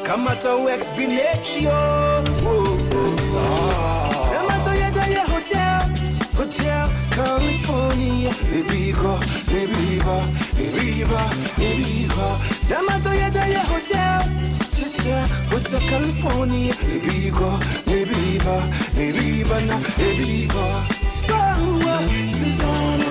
Kamata Wex Binetio. Kamata Yedaya Hotel, California. Ibiza. Kamata Yedaya Hotel, Hotel California. Ibiza. Susanna.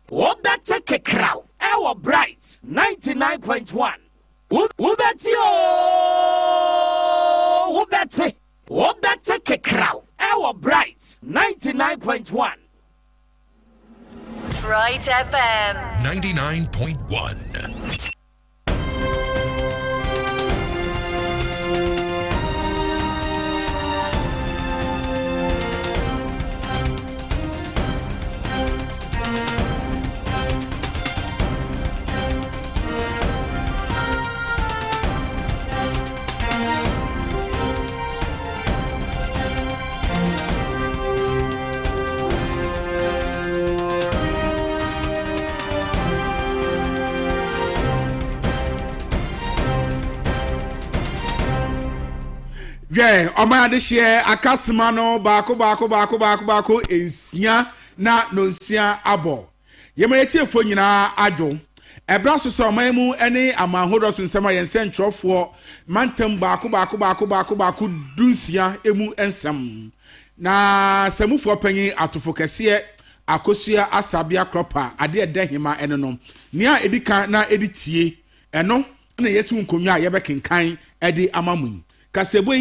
Wobete kekraw. Ewa Bryt 99.1. Wobete Wobete kekraw. Ewa Bryt 99.1. Bryt FM 99.1. Yeah, Oma de share akasimano bako ensia na nonsia abo. Yemereti efo nyina adwo. Ebra so so omamu ene amahodo sensema yense ntrofo mantem bako dunsia emu ensem. Na semufo panyi atofo kese akosua asabia kropa ade edahima ene no. Nia edika na editie eno na yesu nkonwa yebekenkan ede amamu. Kasiebo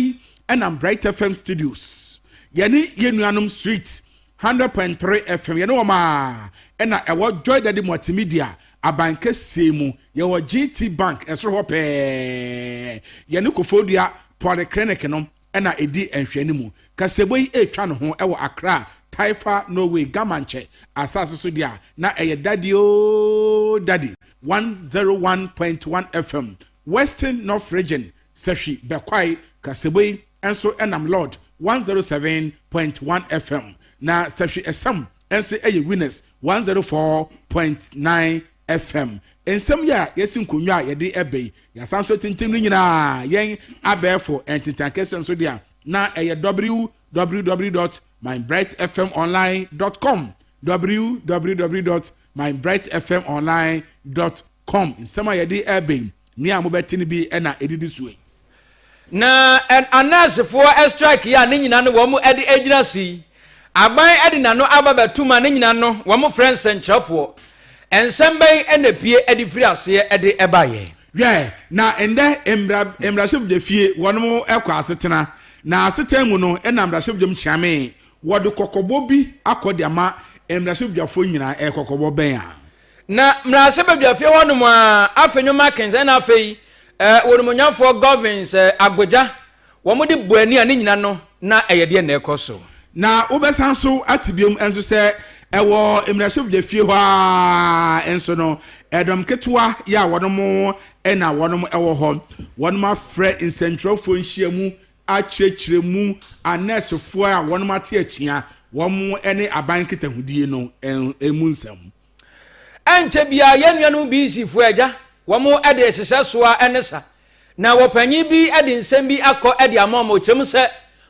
and Bryt FM studios. Yani yenuanum street 100.3 FM. You know ma and I was joy that the multimedia a bank semu your GT bank and so hope Yanukofodia polyclinic and I edi and shenimu. Kasiebo e twan ho e wo Accra Taifa Norway Gamanche asase so dia na e daddy 101.1 FM Western North Region Seshi Bekwai Kasiebo enso enam Lord 107.1 FM na Seshi Esam enso eye winners 104.9 FM ensem ya yesin konwa ye de ebe ya sanso tintim nyina yen abefo entitanke senso dia na eye www.mybrytfmonline.com www.mybrytfmonline.com ensem ya de ebe mi amobetini bi na edidi suwe na an anasefo strike ya ne nyina no wo mu edi aginasi aban edi nano ababatuma ne nyina no wo mu friends enchafo ensemben enepie edi firi ase edi ebaye yeah na ende emrashib de fie wono mu ekwa asetena na asetan mu no enamrashib de mchiame wodo kokobo bi akodi ama emrashib de afo nyina ekokobo ben a na mrashib de fie wono mu afenwoma kense na afei wonomonyafo governance agboja wo mu de buani ani nyina no na eyede na ekoso na obesan so atibiom enso se ewo emrashib de fie ho a enso no edom ketwa ya wonom ena wonom ewo ho wonom afre in central fo nhyiamu achirechiremu anesefo a wonom ate atua wom ene aban ketahudie no emu nsam enche bia yenuanu bi sifo aja womo ede hyehyɛ soa enesa na wopanyi bi ede nsɛm bi akɔ ede amamo kyem sɛ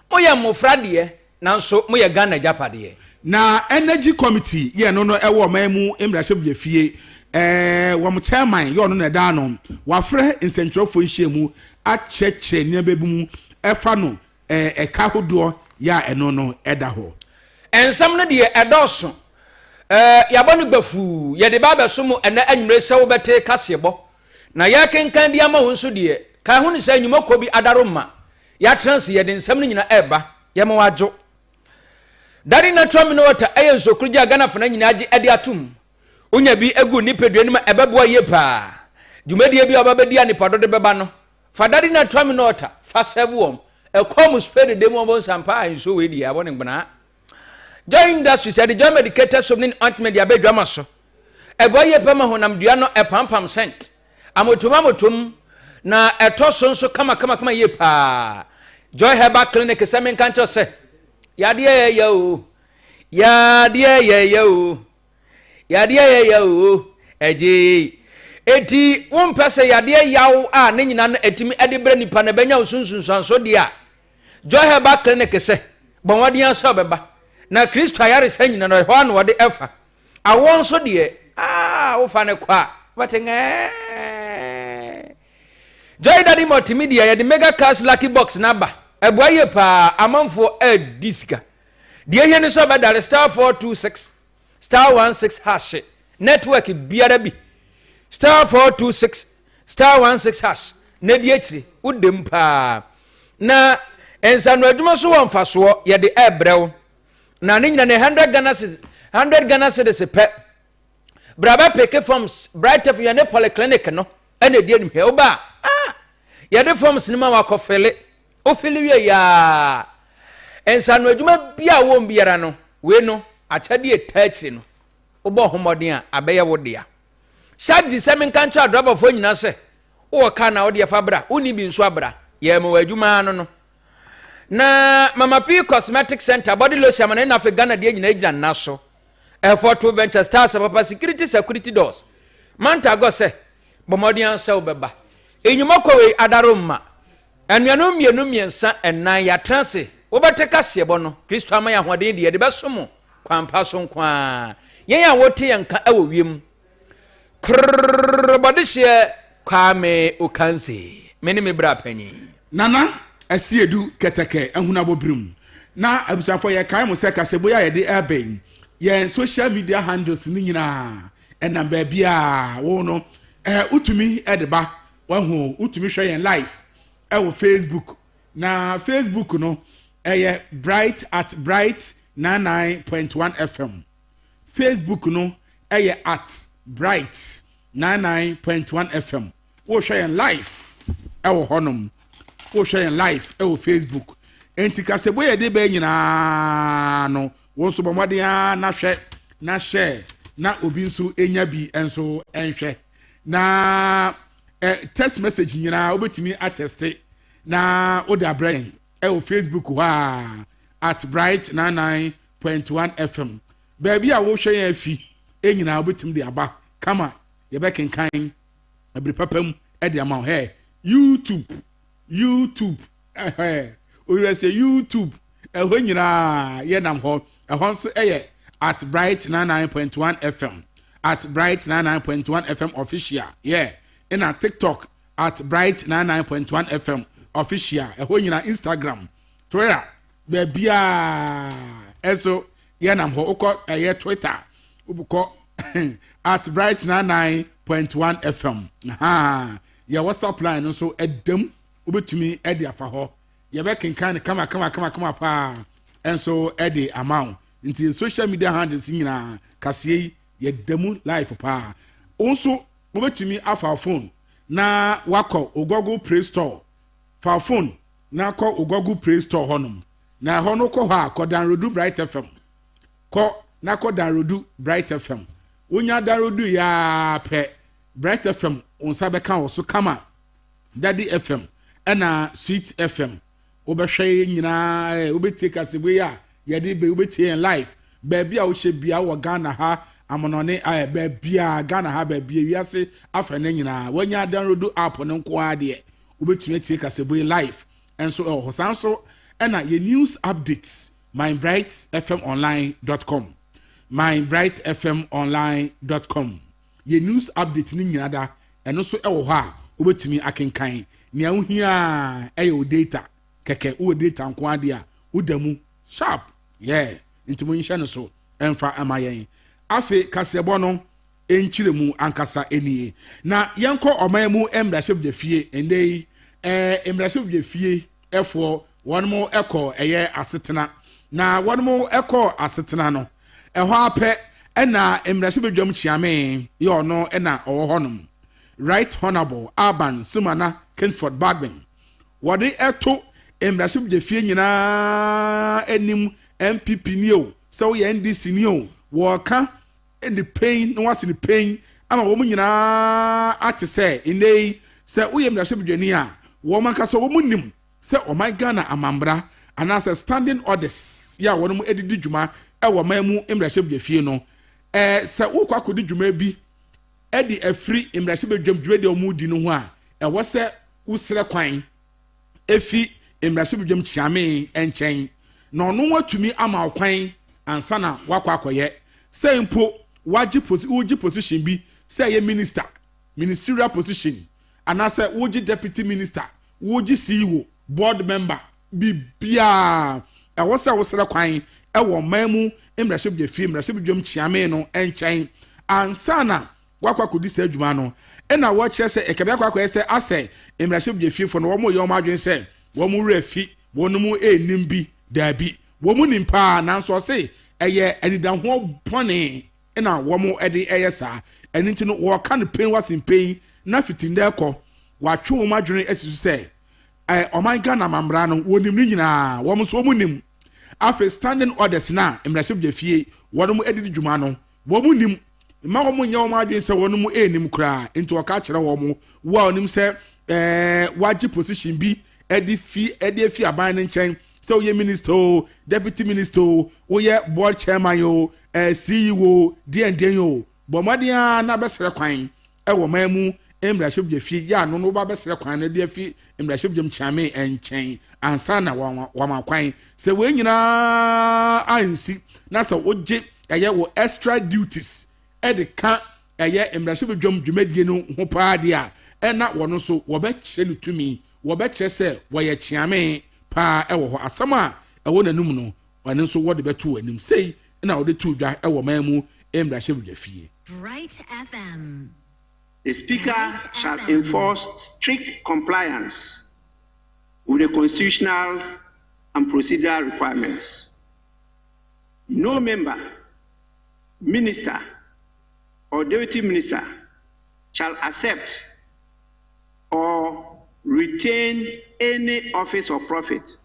moyɛ mofra de nanso moyɛ Ghana japade na energy committee ye no ewo mamu emrashib de fie wɔn chairman yɛ ɔno na ɛda ano wafrɛ nsɛntwerɛfoɔ nhyia mu akyerɛkyerɛ nneɛma bi mu ɛfa no ɛka ahodoɔ yɛ a ɛno no ɛda hɔ ensam no deɛ ɛdɔɔso yɛabɔ no gbafu yɛde ba bɛso mu ɛna anwummerɛ sɛ wobɛte Kasiebo na yɛkenkan di ama wo nso deɛ ka ho ne sɛ nnwumakɔ bi adaro ma yɛatena se yɛde nsɛm no nyina ɛba yɛma wadwo dade na twa me no wata ɛyɛ nsokuru gya Ghana fana nyina agye ɛde atom onya bi egu nipadua no ma ɛbɛboa yie paa dwumadie bi a ɔbɛbɛdi a nipa dode bɛba no fa dade na twa me no wata fa sɛve wɔm ɛkɔ mu spade de mu ɔbɔ nsampa a nso wei di abɔ ne gbana joy industry said the joy medicated something ointment dia be dwama so ɛbɔ yie pɛ ma honam dua no ɛpampam cent amotom na ɛtɔ so nso kama yie paa joy herbal clinic sɛ men kan kyerɛ sɛ yadeɛ yɛ o ɛgye eti wompɛ sɛ yadeɛ yaw a ne nyina no etimi ɛde brɛ nipa na bɛnya osunsunsanso de a joy herbal clinic sɛ bɔnwɔden asɔ bɛba na Kristo ayare sɛ nyina no hɔ an wɔde ɛfa awɔ nso deɛ wo fa ne kɔ a wɔte joy daddy multimedia yɛde mega cash lucky box naba ɛboa yie paa amanfoɔ ɛdi sika deɛ hie ne sɛ ɔbɛdare star 426 star 16 hash network biara bi star 426 star 16 hash na di akyire wodem paa na ensano adwuma so wɔ mfasoɔ yɛde ɛbrɛw na ne nyina ne 100 Ghana cedis pɛ braba peke forms Bryt of yɛne polyclinic no ɛna di anim hɛ woba yɛde forms ne ma wakɔfele ofili wie ya ensano adwuma bia wɔ biara no we no akyade etaachire no wobɔ homɔden a abɛyɛ wo dea shagzi sɛ menka nkyɛ adrɔbafo nyina sɛ wo ka na wo de fa bra woni bi nso abra yɛ ma wadwuma no na Mama P Cosmetic Center body lotion na na Ghana de nyina gya na so F42 Venture Stars papa security doors manta go sɛ bomodian sɛ wobɛba enyumako we adaroma anuanom mienu miensa ɛnan ya transe wobɛte Kasiebo no Kristo ama ya hoden de de bɛso kwampa so nkwa yɛn a wote yɛn ka ɛwɔ wiem body share kwame okanse meni me bra panyi nana asiedu keteke ehuna bobrim na abusafo ye kan mo se Kasiebo ya ye de aben ye social media handles ni nyina enam ba bia wo no utumi edeba wa hu utumi hwe yen live wo Facebook na Facebook no ye Bryt at Bryt 99.1 FM Facebook no ye at Bryt 99.1 FM wo hwe yen live wo honom wo share live e wo Facebook enti Kasiebo ye de ba nyina no wo so bomode na hwe na share na obi nso enya bi enso enhwe na text message nyina obetimi attest na oda brain e wo Facebook ho at Bryt 99.1 FM baby a wo hwe yan afi nyina obetimi de aba kama ye be kenkan abri papam e de ama he YouTube we say YouTube ehwe nyina ye nam ho ehon so at Bryt 99.1 FM at Bryt 99.1 FM official in a TikTok at Bryt 99.1 FM official ehwe nyina Instagram Twitter be bia eso ye nam ho ukọ Twitter ubukọ at Bryt 99.1 FM ya WhatsApp line so edem obetumi edi afa ho ye be kenkan kama pa enso edi amount nti social media handles nyina Kasie ye demu live pa onso obetumi afa phone na wako Google Play Store fa phone na ko Google Play Store honum na hono ko ha ko download Bryt FM ko na ko download Bryt FM wonya download ya pe Bryt FM onsa be kan wo so kama Daddy FM ena Sweet FM obehwe nyina obetie Kasiebo ya yede be obetie live baby a wo hye bia wo Ghana ha amonone baby a Ghana ha baby wiase afane nyina wanya download app no nko ade obetumi tie Kasiebo live enso hosanso ena ye news updates mybrytfmonline.com mybrytfmonline.com ye news update ni nyina da eno so ewo ho a obetumi akenkan nea ohia eyo data keke wo data nko ade a wodamu sharp nti mo nhye no so emfa amayen afi Kasiebo no enchiremu ankasa enie na yenko oman mu emraship de fie endei emraship de fie efo wonmo eko eye asetena na wonmo eko asetena no eho ape ena emraship dwom chiame ye ono ena owo honum Right Honorable Urban Sumana Kingsford Bagman wode eto emraship de fie nyina enim MPP nio so ye NDC nio woka in the pain no was in the pain ama wo nyina ate say inei say wo ye emraship dwani a wo man ka so wo nim say oh my Ghana amambra and as a standing orders ya wo no edidi dwuma e wo man mu emraship de fie no say wo kwa kodi dwuma bi edi afri emraship dwuma de omudi no ho a e wo say wo sere kwan efi emraship dwum chiame enchen no no watumi ama kwan ansa na wakwa akoye say mpo waji position bi say ye ministerial position and I say woji deputy minister woji CEO board member bibia e wo say wo sere kwan e wo mamu emraship de fi emraship dwum chiame no enchen ansa na wakwa kodi se adwuma no e na wo kire say e kebe akwa say ase emraship de fi fo no wo mo ye o madwen say wo mu refi wo no mu enim bi dabi wo mu nimpa na so say eye edidan ho pone na wo mu ede eye sa eni nti no wo ka no pain was in pain na fitin de ko wa twe wo madwen asisu say o man Ghana mamra no wo nim ni nyina wo mu so mu nim afa standing orders na emraship de fie wo no mu ede dwuma no wo mu nim ma wo mu nya wo madwen say wo no mu enim kra nti wo ka kire wo mu wo nim say waji position bi edi aban nchen so ye minister deputy minister wo ye board chairman yo CEO D&D yo bomadia na besere kwan e wo mamu emraship je fi ya no ba besere kwan na de fi emraship je mchame enchen ansa na wa ma kwan se we nyina ansi na so oje ye wo extra duties e de ka ye emraship dwom dwumadie no ho pa dia e na wono so wo be kire no tumi wo be kire se wo ye chiame pa ewo ho asama ewo nanum no wane so wo de beto anim sei na wo de tu dwa ewo mamu emraship dwa fie Bryt FM. The Speaker shall enforce strict compliance with the constitutional and procedural requirements. No member, minister, or deputy minister shall accept or retain any office or profit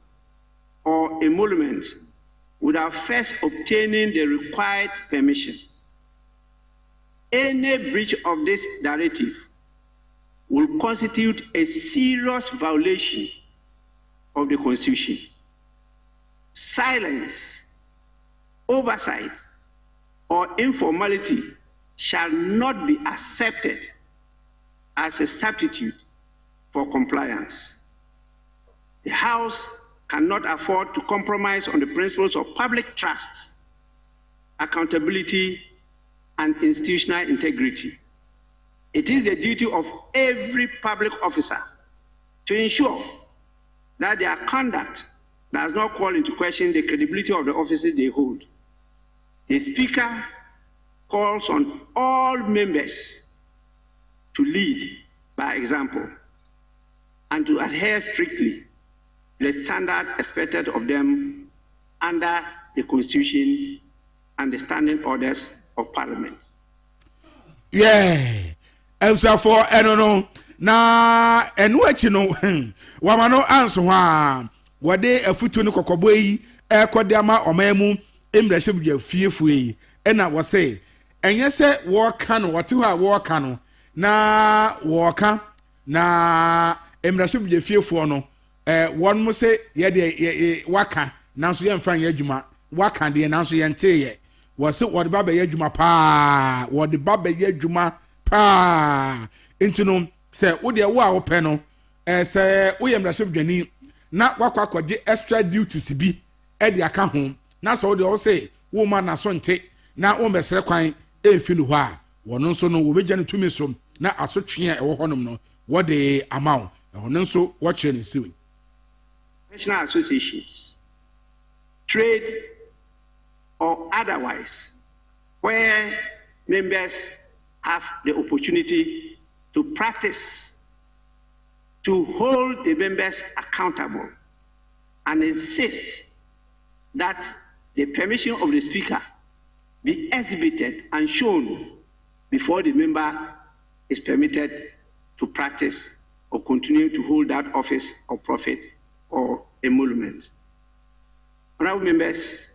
or emolument without first obtaining the required permission. Any breach of this directive will constitute a serious violation of the Constitution. Silence, oversight, or informality shall not be accepted as a substitute for compliance. The House cannot afford to compromise on the principles of public trust, accountability, and institutional integrity. It is the duty of every public officer to ensure that their conduct does not call into question the credibility of the offices they hold. The Speaker calls on all members to lead by example and to adhere strictly to the standard expected of them under the Constitution and the standing orders of Parliament. For no na enwechi no wamano anso ha wade afutu ne kokobo yi ekode ama omamu emraship je fiefue ena wo se enye se wo ka no wote ho a wo ka no na wo ka na emraship je fiefuo no won mo se ye de waka nanso ye mfa ye adwuma waka de nanso ye nteye wo se wo de baba ye adwuma pa wo de baba ye adwuma pa intino se wo de wo a wo pe no se wo ye emraship dwani na wakwa kwaje extra duties bi e de aka ho na so wo de wo se wo ma na so nte na wo mesere kwan emfi no ho a wono nso no wobegya ne tumi so na asotwe a ɛwɔ hɔnom no wɔde amount ɛhono nso wɔkyerɛ ne siwe professional associations, trade or otherwise, where members have the opportunity to practice, to hold the members accountable and insist that the permission of the speaker be exhibited and shown before the member is permitted to practice or continue to hold that office of profit or emolument. Honorable members,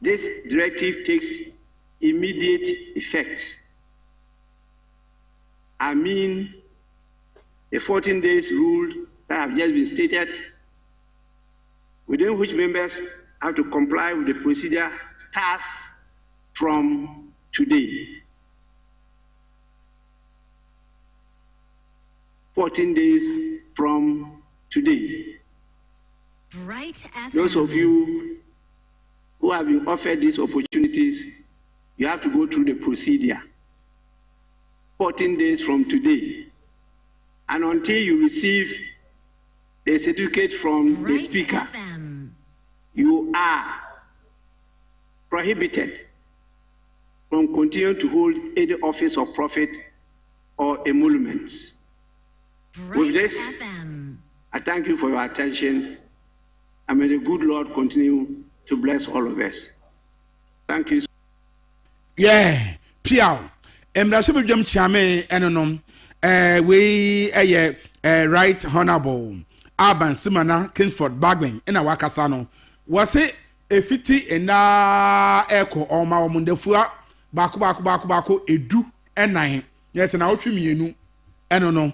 this directive takes immediate effect. I mean, the 14 days rule that have just been stated, within which members have to comply with the procedure, starts from today. 14 days from today. Bryt FM. Those of you who have been offered these opportunities, you have to go through the procedure. 14 days from today. And until you receive a certificate from the Bryt speaker, FM. you are prohibited from continuing to hold any office of profit or emoluments. With Bryt this, FM. I thank you for your attention, and may the good Lord continue to bless all of us. Thank you. Yeah, piao. Emrashe bedwam chiame enonom we right honorable Urban Simana Kingsford Bagwin ina wakasa no wase efiti ena eko oma omundefua bako edu enan yes na otwe mienu enono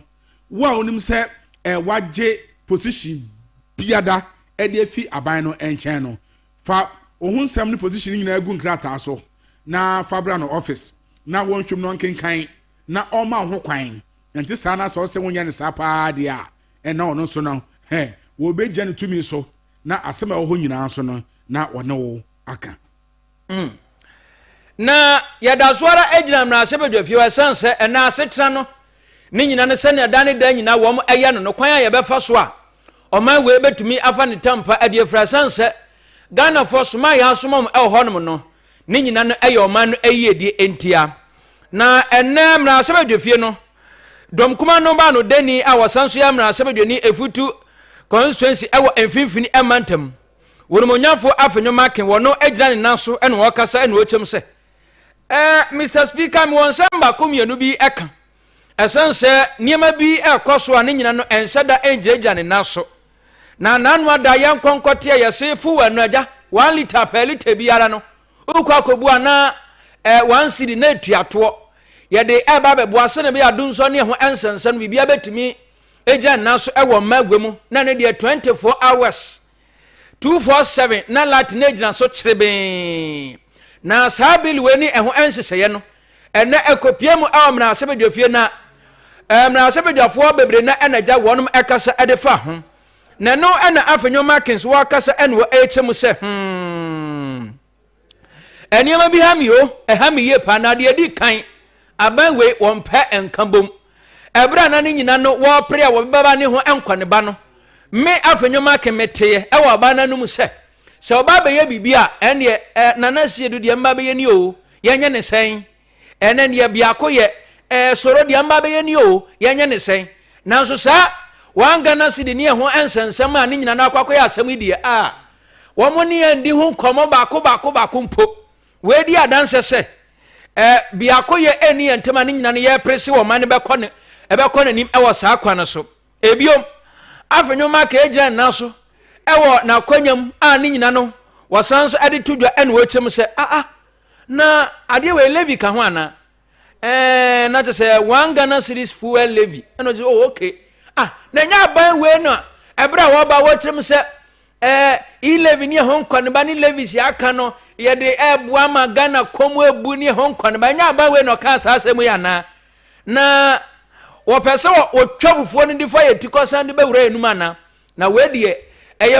wa onim se waje position biada ede efi aban no enchen no fa ohun sam ni position nyina agu nkrata so na fabra no office na won hwem no nkenkan na oma ho kwan nti sana so se wonya ne sapa de a na ono so no wo begya ne tumi so na asema wo ho nyina so no na wone wo aka na yada soara ejina mra se bedwafie wa sanse na asetra no ne nyina ne sene da ne da nyina wo mo eye no kwan a ye befa so a oman we betumi afa ne tampa ade fra sanse Ghana for soma ya asomam honom no ne nyina no eye oman no eye die entia na enne mra se bedwafie no dom kuma no ba no deni a wasanso ya mra se bedwani efutu constituency ewo emfinfini emantam wonumonyafo afenwoma ken wono ejira ne nanso ene wokasa ene wochem se Mr Speaker mi won samba komienu bi eka esense niema bi ekoso ane nyina no ensada enjeja ne nanso na nanu ada yan konkote yese fu wanu aja 1 liter per liter biara no ukwa akobu ana 1 cedi na tuato yede eba beboase ne be adunso ne ho ensense no bibia betumi eja nanso ewo magwemu na ne de 24 hours 247 na latin ejina so chirebe na sabili weni eho enseseye no ene ekopiemu awmna asebedofie na mna asebedofo bebre na enaja wonum ekasa edefa ho na no ena afenwoma kins wo akasa ene wo echemu se eniema bi hamio ehamiye pa na de edi kan abanwe wonpe enkambom ebra na ne nyina no wo pre a wo baba ne ho enkwane ba no me afenwoma kemete ewo abana no mu se oba be ye bibia ene nanasie du de mba be ye ni o yenye ne sen ene ne biako ye soro de mba be ye ni o yenye ne sen nanso sa wanga na sidi ne ho ensensem a ne nyina na akwakọ ya asem die a wo mo ne andi ho komo bako mpo we di adanse se biako ye eni entema ne nyina ne ye presi wo mane be kọ nim ewo sa akwa so ebiom afenwoma ka eja naso ewo na kwanyam a ne nyina no wasanso ade tudwa ene wochem se na ade we levi ka ho ana na te se wanga na series fuel levi eno se okay na nya ban we no ebra wo ba wochem se levi ni ho nkwane ba ni levi si aka no ye de ebua ma Ghana komu ebu ni ho nkwane ba nya ban we no ka sa asemu ya na wo pese wo twafufuo ni difa ye tikosa ndi be wura enum ana na we de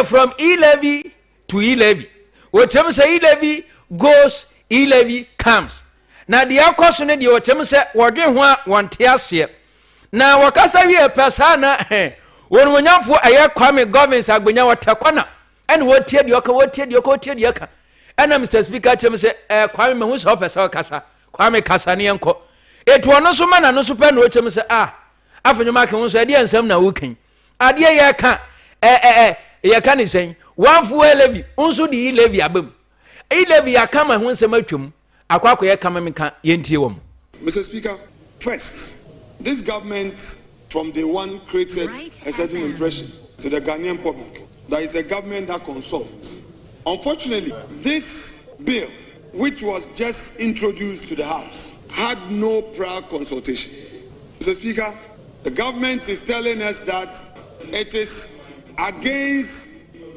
from E-levy to E-levy. What time say E-levy goes, E-levy comes. na de akɔso ne de wɔtem sɛ wɔde ho a wɔnte aseɛ na wɔkasa wie pɛsa na wɔnwonyamfo ɛyɛ Kwame governance agbonya wɔtakwana ɛne wɔtie de ɔka ɛna Mr. Speaker kyem sɛ Kwame mehu sɛ ɔpɛsa ɔkasa Kwame kasa ne yɛnkɔ etu ɔno so ma na no so pɛ no kyem sɛ afanyoma ke ho so ɛde nsɛm na wokan adeɛ yɛ ka yɛka ne sɛn wanfo elevi nso de elevi abam elevi akama ho nsɛm atwam akwakɔ yɛ kama meka yɛntie wɔm. Mr. Speaker, first, this government from day one created a certain impression to the Ghanaian public that it's a government that consults. Unfortunately, this bill, which was just introduced to the House, had no prior consultation. Mr. Speaker, the government is telling us that it is against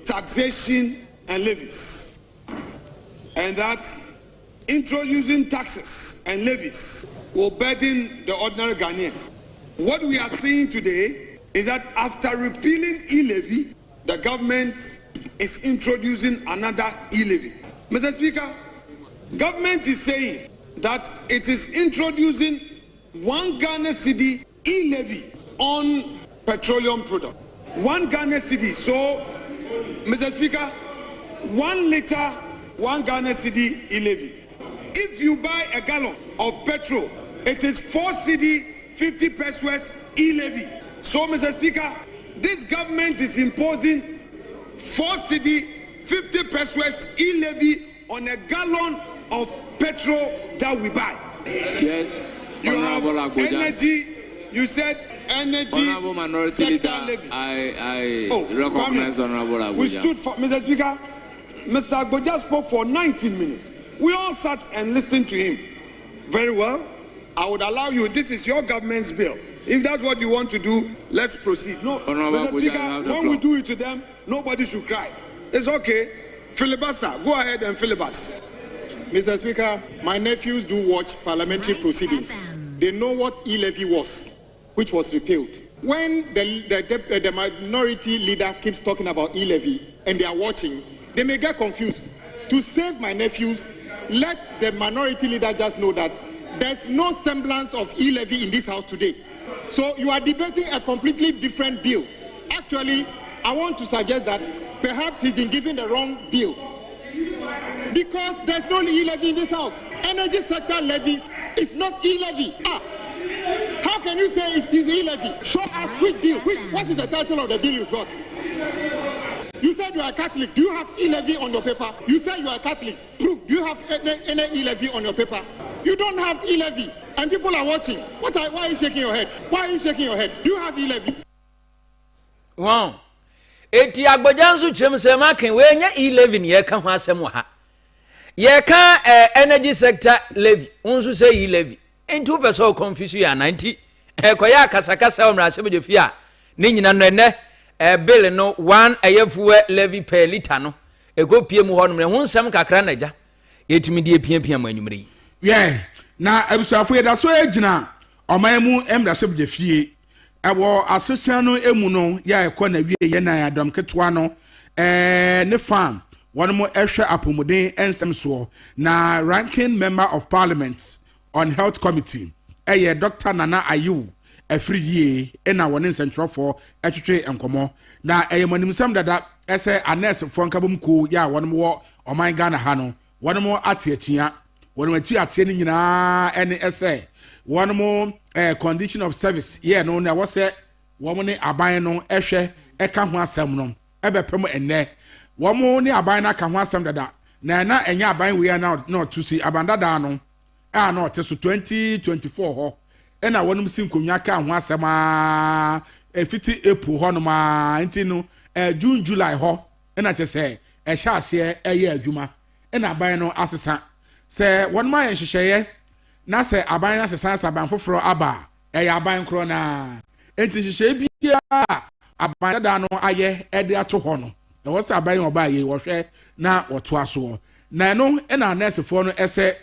taxation and levies, and that introducing taxes and levies will burden the ordinary Ghanaian. What we are seeing today is that after repealing e-levy, the government is introducing another e-levy. Mr. Speaker, government is saying that it is introducing 1 Ghana cedi e-levy on petroleum product. 1 Ghana cedi. So, Mr. Speaker, 1 liter, 1 Ghana cedi e-levy. If you buy a gallon of petrol, it is 4 cedi 50 pesos e-levy. So, Mr. Speaker, this government is imposing 4 cedi 50 pesos e-levy on a gallon of petrol that we buy. Yes, you have energy. You said energy. Honorable Minority Leader, levy. I recognize Honorable Abuja. We stood for Mr. Speaker. Mr. Abuja spoke for 19 minutes. We all sat and listened to him. Very well. I would allow you. This is your government's bill. If that's what you want to do, let's proceed. No, Mr. Speaker, when we do it to them, nobody should cry. It's okay. Filibuster. Go ahead and filibuster. Mr. Speaker, my nephews do watch parliamentary proceedings. They know what e-levy was, which was repealed. When the minority leader keeps talking about e-levy and they are watching, they may get confused. To save my nephews, let the minority leader just know that there's no semblance of e-levy in this house today. So you are debating a completely different bill. Actually, I want to suggest that perhaps he's been given the wrong bill. Because there's no e-levy in this house. Energy sector levy is not e-levy. How can you say it is e-levy? Show us which bill. What is the title of the bill you got? You said you are Catholic. Do you have e-levy on your paper? You said you are Catholic. Prove. Do you have any e-levy on your paper? You don't have e-levy. And people are watching. Why are you shaking your head? Why are you shaking your head? Do you have e-levy? Wow. Eti agbojansu chem se makin we nya e-levy ne yeka ho asem wa ha. Yeka energy sector levy. Unsu say e-levy. Into person confuse you 90. Koya kasakasa omrase be fia. Ne nyina no ene bill no 1 ayefuwe levy per liter no. Ego pie mu ho no ho nsem kakra na ja. Yetimi die pia mu anwumre. Yeah. Na abusuafo yeda so agina oman mu emrase be fie. Ewo aseshan no emu no ya ekọ na wie ye na adom ketwa no ne farm one mo ehwe apomuden ensem so na ranking member of parliament on health committee Dr. Nana Ayu efriye na woni nsentrofo etwetwe enkomo na manimsam dada ese anes fo nkabom ko ya woni mo oman Ghana ha no woni mo atiatia woni mati atie ni nyina ene ese woni mo condition of service no na wose wo ne aban no ehwe eka ho asem no ebepem enne wo mo ne aban na ka ho asem dada na enya aban we na to see abandada no no te so 2024 ho ena wonum sin konwa ka ho asem a efiti April ho no ma ntino June July ho ena che se ehya ase eye adwuma ena aban no asesa se won ma yen hyehyeye na se aban na sesa aban foforo aba aban kro na enti hyehyeye bia aban da no aye ede ato ho no e wo se aban oba ye wo hwe na woto aso na no ena nurse fo no ese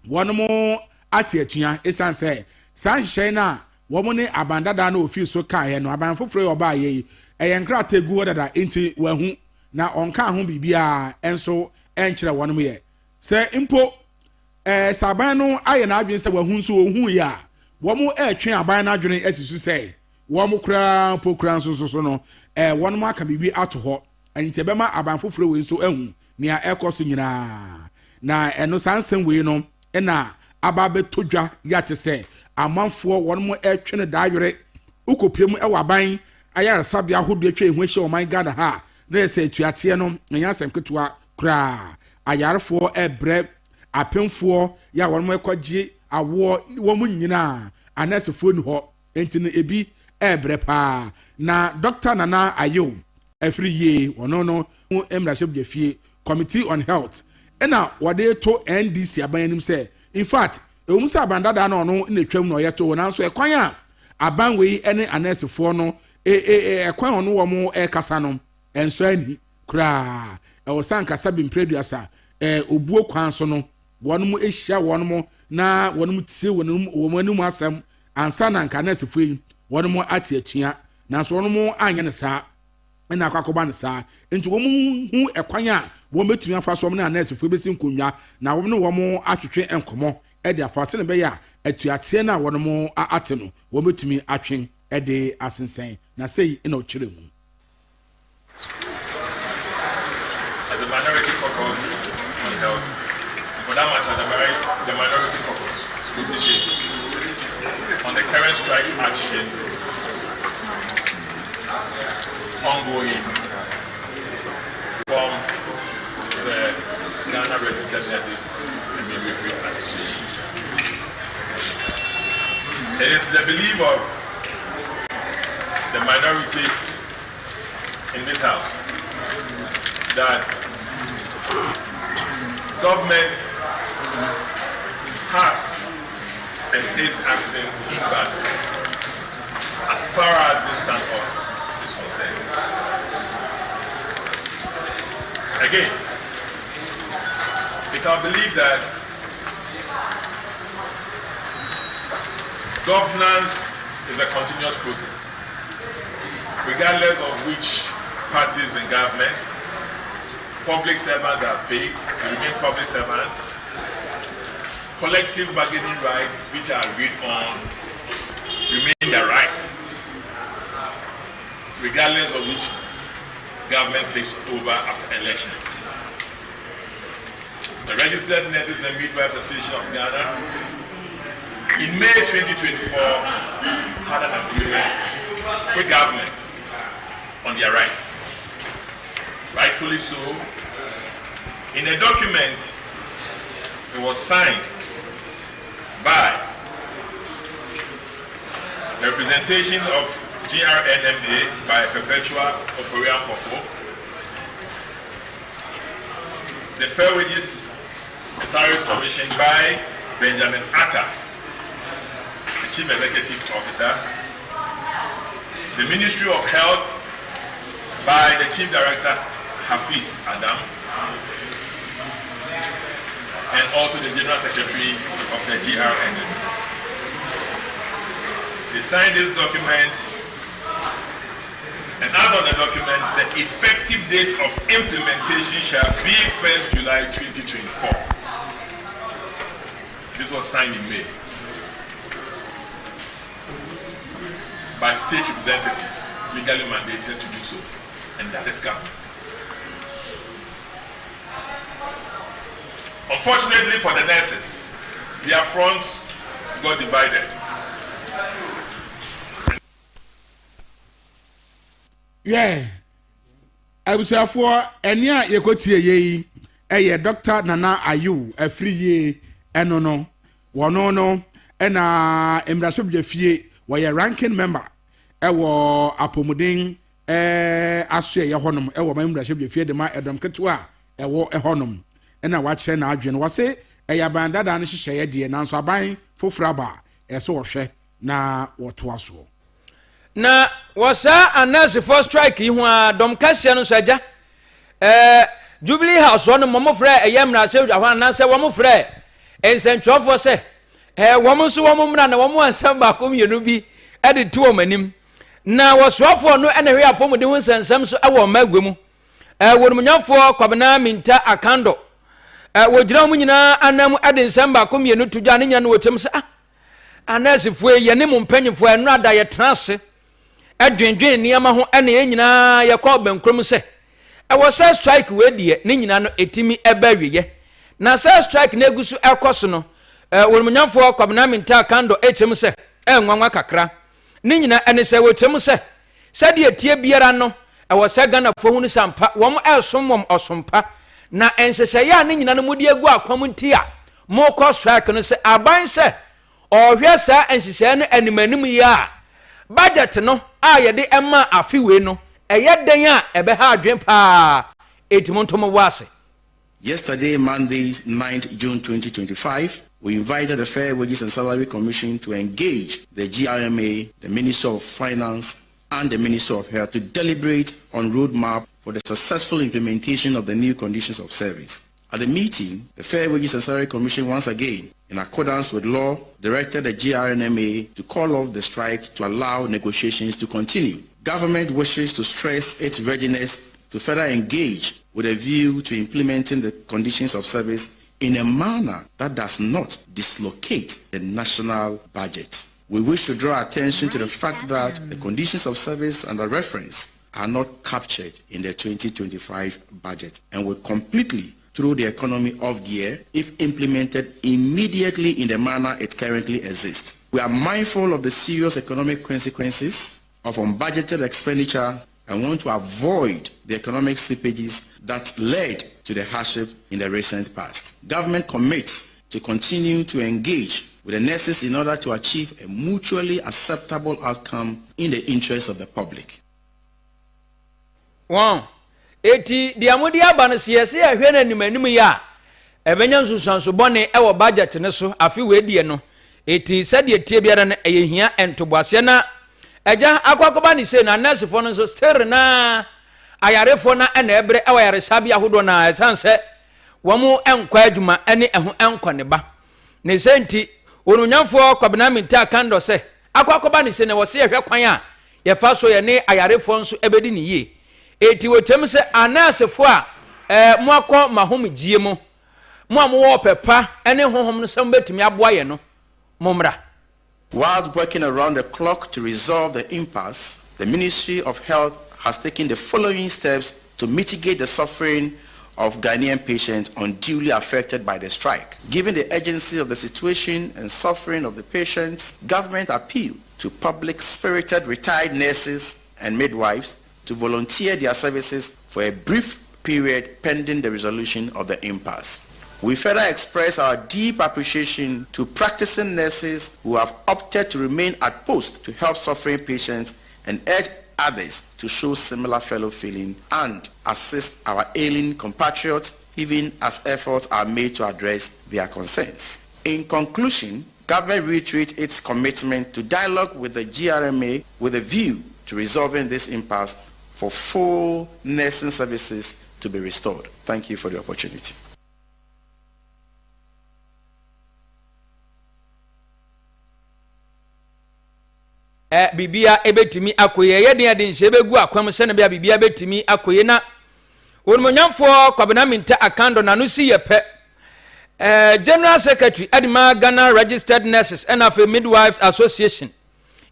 wono atiatua esan se san hyehyeye na wo mo ne aban dada na ofi so kae no aban foforo oba ye eyenkra tegu dada enti wahu na onka ho bibia enso enkyere wono ye se impo saban no aye na adwen se wahun so ohun ya wo mo etwe aban na adwen asisu sei wo mo kra pokran so no won mo aka bibi ato ho anite bema aban foforo we so ahu nia ekoso nyina na eno sansen we no na aba betodwa yate se amanfo won mo etwe ne daawere ukopiem aban ayare sabia hodo etwe ehu hye o man Ghana ha na se tuate no nya sem ketua kra ayarefo ebre apemfo ya won mo ekogye awo wo mu nyina anesefo ni ho enti no ebi ebre pa na Dr. Nana Ayo every year wono no emraship de fie Committee on Health ena wode to NDC abanyanim say in fact ewum say abandada na ono na twam no yeto na so ekwan a aban we ene anesefo no ekwan ono wo mo ekasa no enso ani kra wo sankasa bi mpreduasa obuo kwan so no won mo ehia won mo na won mo tie won anum asem ansa na nka anesefo yi won mo ate atua na so won mo anya ne saa na akwakoba ne saa enti won hu ekwan a won betumi afa so na anesefo besi nkonwa na won mo atwetwe enkomo e de afa se ne be ya atuate na won mo ate no won betumi atwen e de asensen na sei ina o kire mu. As a minority caucus on health, for that matter, the minority caucus decision on the current strike action ongoing from the Ghana Registered Nurses and Midwifery Association. It is the belief of the minority in this house that government has and is acting in bad faith as far as this standoff is concerned. Again, it's our belief that governance is a continuous process, regardless of which parties in government. Public servants are paid, they remain public servants. Collective bargaining rights, which are agreed on, remain their rights, regardless of which government takes over after elections. The Registered Nurses and Midwives Association of Ghana, in May 2024, had an agreement with government on their rights. Rightfully so. In a document, it was signed by the representation of GRNMA by Perpetua Operian Popo, the Fair Wages and Salaries Commission by Benjamin Atta, the Chief Executive Officer, the Ministry of Health by the Chief Director Hafiz Adam, and also the General Secretary of the GRNMA. They signed this document, and as of the document, the effective date of implementation shall be 1st July 2024. This was signed in May by state representatives, legally mandated to do so, and that is government. Unfortunately for the nurses, their fronts got divided. Yeah, I was for any you could see ye, a Dr. Nana Ayu, a free ye, and no, one no, and Embrasub Jeffie, were a ranking member, a war Apomuding, a say a honum, a woman Embrasub Jeffie, the my Adam Katua, a war a honum. And I watch an Adrian was say, a yabanda danish share the announce a buying for Fraba, a so she na what was so. Na wasa anase for strike yi ho a dom kasia no saja Jubilee House one momo frɛ eyam na se ahwa na se wo mo frɛ ensentwofo se wo mo so wo mo mra na wo mo ansam ba kom yenu bi e de to omanim na wosoafo no ene hwe apomode ho nsensem so e wo magwemu wonumnyafo kwabena minta akando wogyina mu nyinaa anam ade nsɛm baako mmienu to dwa ne nya no wɔkyɛm sɛ anasifoɔ yɛne mu mpanyimfoɔ ɛno ada yɛtena ase ɛdwendwen nneɛma ho ɛne yɛn nyinaa yɛkɔ bɛnkrom sɛ ɛwɔ sɛ strike wɔadiɛ ne nyinaa no ɛtumi ɛba awieyɛ na sɛ strike no agu so ɛkɔ so no wɔnumnyamfoɔ kwabena minta kando ɛkyɛm sɛ ɛnwanwa kakra ne nyinaa ɛne sɛ wɔkyɛm sɛ sɛdeɛ tie biara no ɛwɔ sɛ Ghanafoɔ hu no sampa wɔn ɛsom wɔn ɔsompa na ɛnsɛsɛyɛ a ne nyinaa no mudi agu akwam nti a mokɔ strike no sɛ aban sɛ ɔhwɛ saa ɛnsɛsɛyɛ no animanim yi a budget no a yɛde ɛma afiwe no ɛyɛ den a ɛbɛha adwen paa ɛtimo ntom wɔ ase. Yesterday, Monday, 9th June 2025, we invited the Fair Wages and Salary Commission to engage the GRMA, the Minister of Finance, and the Minister of Health to deliberate on roadmap for the successful implementation of the new conditions of service. At the meeting, the Fair Wages and Salary Commission once again, in accordance with law, directed the GRMA to call off the strike to allow negotiations to continue. Government wishes to stress its readiness to further engage with a view to implementing the conditions of service in a manner that does not dislocate the national budget. We wish to draw attention to the fact that the conditions of service under reference are not captured in the 2025 budget and will completely throw the economy off gear if implemented immediately in the manner it currently exists. We are mindful of the serious economic consequences of unbudgeted expenditure and want to avoid the economic slippages that led to the hardship in the recent past. Government commits to continue to engage with the nurses in order to achieve a mutually acceptable outcome in the interest of the public. Wow. Eti di amudi aba no siyese ahwe na nimanim ya ebenya nsusanso bone ewo budget ne so afi we die no eti sade tie biara no eyehia entoboase na eja akwakoba ni se na nurse-fo no so still na ayarefo na na ebre ewo yaresabi ahodo na esanse womu enkwa adwuma ene eho enkwa ne ba ne senti onunyamfo kwabena minta kando se akwakoba ni se ne wo se ehwe kwan a ye fa so ye ne ayarefo nso ebedi ni ye eti wotem se anasefo a mo akọ mahom gie mo wo pepa ene honhom no sam betumi aboa ye no momra. While working around the clock to resolve the impasse, the Ministry of Health has taken the following steps to mitigate the suffering of Ghanaian patients unduly affected by the strike. Given the urgency of the situation and suffering of the patients, government appeal to public-spirited retired nurses and midwives to volunteer their services for a brief period pending the resolution of the impasse. We further express our deep appreciation to practicing nurses who have opted to remain at post to help suffering patients and urge others to show similar fellow feeling and assist our ailing compatriots even as efforts are made to address their concerns. In conclusion, government reiterates its commitment to dialogue with the GRMA with a view to resolving this impasse for full nursing services to be restored. Thank you for the opportunity. Bibia ebetimi akoye ye den ade nhyɛ begu akwam se ne bia bibia betimi akoye na wonmonyamfo kwabena minta akando na no si ye pɛ General Secretary Adima Ghana Registered Nurses and of Midwives Association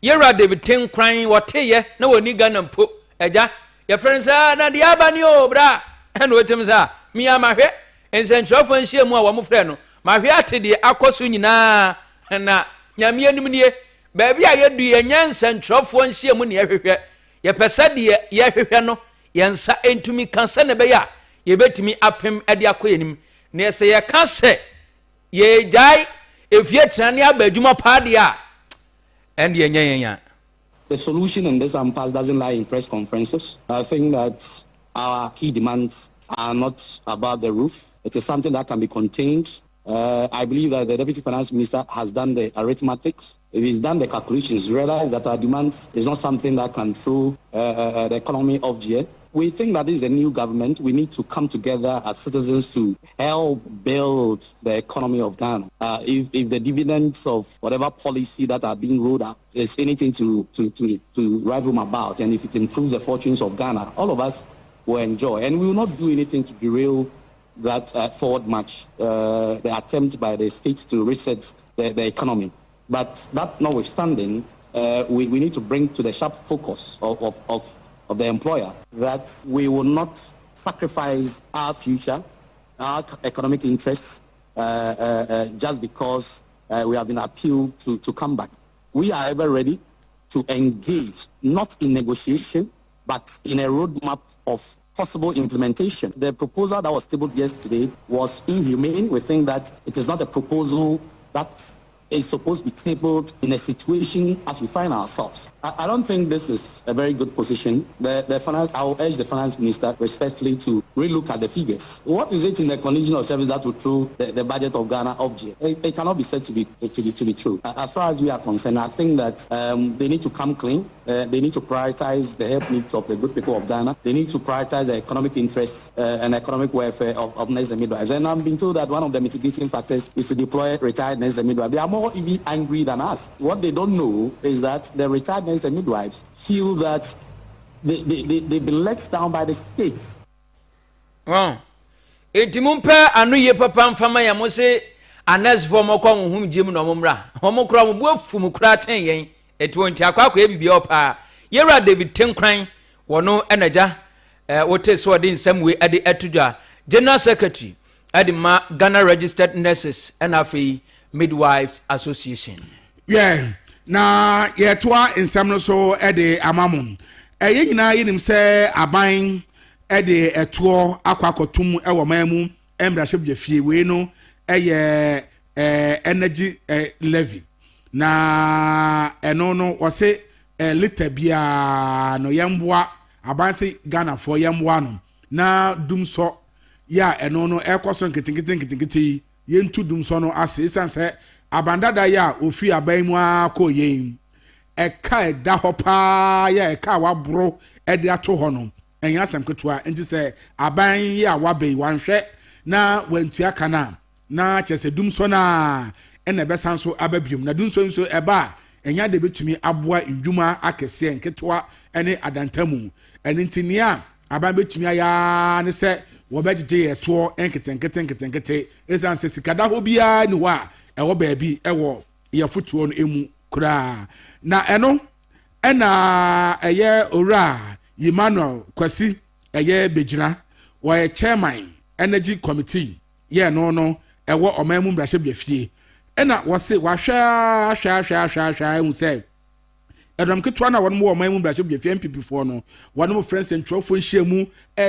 Yera David Tenkran woteye na woni Ghana mpo eja ye friends na dia bani o bra en wotem sa mi amahwe ensentrofo nhie mu a wo mfrɛ no mahwe atede akoso nyina na nyame anim nie baabi a yedu ye nyansa ntrofo nhie mu ne yehwehwɛ ye pɛsɛ de yehwehwɛ no yensa entumi kansa ne be ya ye betimi apem ade akoyenim na yɛsɛ ye kanse ye jai efie trane abadwuma paade a and ye nyanya. The solution in this impasse doesn't lie in press conferences. I think that our key demands are not about the roof. It is something that can be contained. I believe that the Deputy Finance Minister has done the arithmetics. If he's done the calculations, realize that our demands is not something that can throw the economy off gear. We think that this is a new government. We need to come together as citizens to help build the economy of Ghana. If the dividends of whatever policy that are being rolled out is anything to write home about, and if it improves the fortunes of Ghana, all of us will enjoy. And we will not do anything to derail that forward march, the attempt by the state to reset the economy. But that notwithstanding, we need to bring to the sharp focus of the employer that we will not sacrifice our future, our economic interests, just because we have been appealed to come back. We are ever ready to engage, not in negotiation, but in a roadmap of possible implementation. The proposal that was tabled yesterday was inhumane. We think that it is not a proposal that is supposed to be tabled in a situation as we find ourselves. I don't think this is a very good position. I will urge the finance minister respectfully to relook at the figures. What is it in the condition of service that will throw the budget of Ghana off gear? It cannot be said to be true. As far as we are concerned, I think that they need to come clean. They need to prioritize the health needs of the good people of Ghana. They need to prioritize the economic interests and economic welfare of nurses and midwives. And I'm being told that one of the mitigating factors is to deploy retired nurses and midwives. They are more even angry than us. What they don't know is that the retired nurses and midwives feel that they've been let down by the state. Well, Etimumpa anu ye papa mfama ya mose anas for mo kwa hum jim no momra. Homo kra mo buafu mu kra chen yen. Etu nti akwa ebibia opa. Yera David Tenkran wono enaja wote so de nsam we ade atudwa. General Secretary ade ma Ghana Registered Nurses and afi Midwives Association. Yeah. Na yetoa nsam no so ede amamum. Ye nyina yinim se aban ede eto akwakotum ewo mamu embrahye fie we no eye energy levy. Na eno no wose liter bia no yemboa aban se Ghana for yemboa no na dum so ya eno no ekoso nkitinkitinkitinkitin yentu dum so no ase sanse abandada ya ofi aban mu akoyen eka eda hopa ya eka wabro ede ato ho no enya asem ketua enti se aban ya wabe wanhwe na wantua kana na chese dum so na ena besan so ababium na dum so nso eba enya de betumi aboa ndwuma akese nketua ene adantamu eni ntinia aban betumi aya ne se wobegye yeto enkete esan se sikada ho bia ni wa ewo baabi ewo yefutuo no emu kura na eno ena eye ora Emmanuel Kwasi eye bejina wo chairman energy committee ye no ewo omamu mbrahye biafie ena wose wahwa hu say edom ketwa na wonmo omamu mbrahye biafie MPP fo no wonmo friends and trofo nhyiamu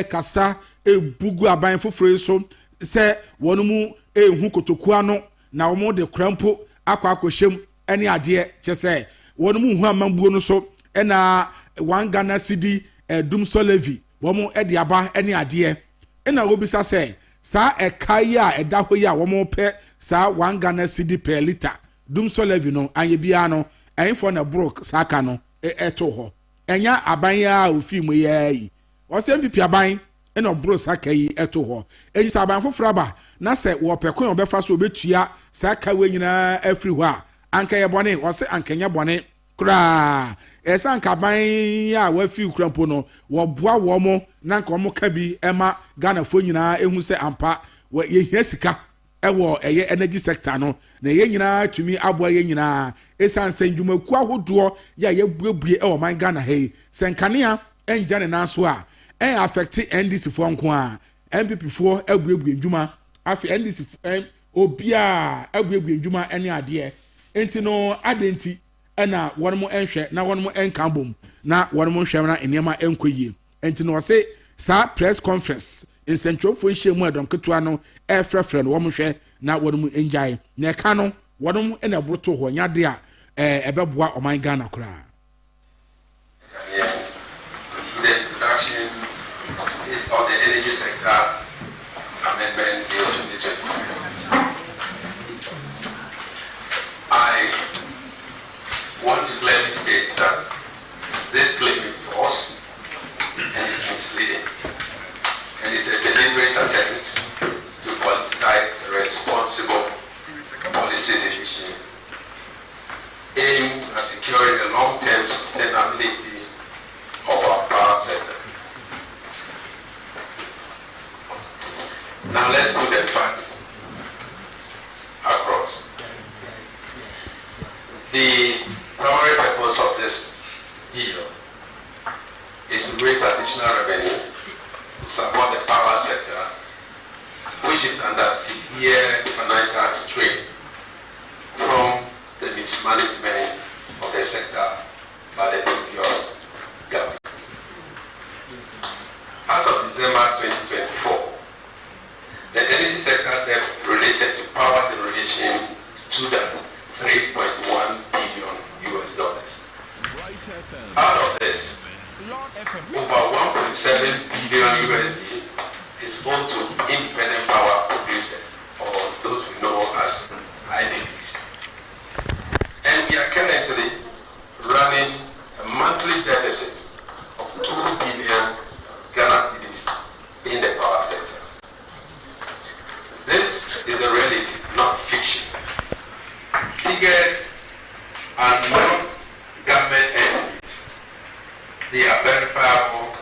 kasa ebugu aban foforo so se wonmo ehu kotokua no na womo de krampo akwakohyem ene ade kyese wonmo hu amambuo no so ena one Ghana cedi dum so levy womo ede aba ene ade ena wobisa se sa ekai a eda hoyi a womo pe sa one Ghana cedi per liter dum so levy no anye bia no enfo na broke saka no eto ho enya aban ya ofi mu yayi wo se MPP aban ena bro saka yi eto ho eyi sa aban foforo ba na se wo pekon obefa so obetua saka we nyina afri ho a anka ye bone wo se anka nya bone kura esa anka ban ya wa fi krampo no wo boa wo mo na anka wo ka bi ema Ghana fo nyina ehu se ampa wo ye hia sika ewo eye energy sector no na ye nyina tumi aboa ye nyina esa nsendwumaku ahodo ya ye buebue ewo man Ghana hei senkanea enja ne naso a affect NDC fo nko a MPP fo abuebue ndwuma afi NDC obia abuebue ndwuma ene ade enti no adenti ena wonmo enhwe na wonmo enkambom na wonmo nhwe na enema enkoyie enti no se sa press conference in central fo nhyiamu adom ketua no efrefre no womhwe na wonmo enjai na eka no wonmo ena broto ho nyade a ebeboa oman Ghana kura. Of the energy sector amendment bill 2025. I want to clearly state that this claim is false and it's misleading, and it's a deliberate attempt to politicize the responsible policy decision aimed at securing the long-term sustainability of our power sector. Now let's billion is to raise additional revenue to support the power sector, which is under severe financial strain from the mismanagement of the sector by the previous government. As of December 2024, the energy sector debt related to power generation stood at $3.1 billion US. Out of this, over 1.7 billion USD is owed to independent power producers, or those we know as IDPs. And we are currently running a monthly deficit of 2 billion Ghana cedis in the power sector. This is a reality, not fiction. Figures are not government estimates. They are verifiable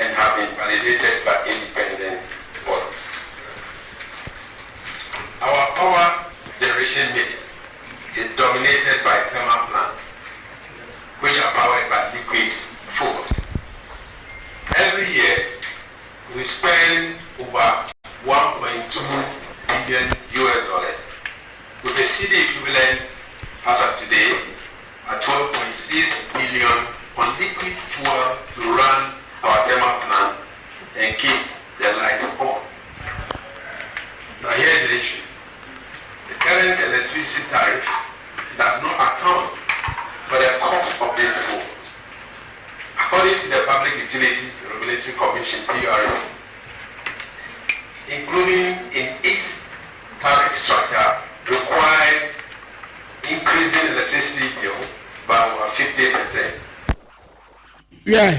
and have been validated by independent bodies. Our power generation mix is dominated by thermal plants, which are powered by liquid fuel. Every year, we spend over $1.2 billion US, with a CD equivalent as of today at 12.6 billion on liquid fuel to run our thermal plant and keep the lights on. Now here's the issue. The current electricity tariff does not account for the cost of this fuel. According to the Public Utility Regulatory Commission, PRC, including in its tariff structure, required increasing electricity bill by over 50%. Yeah,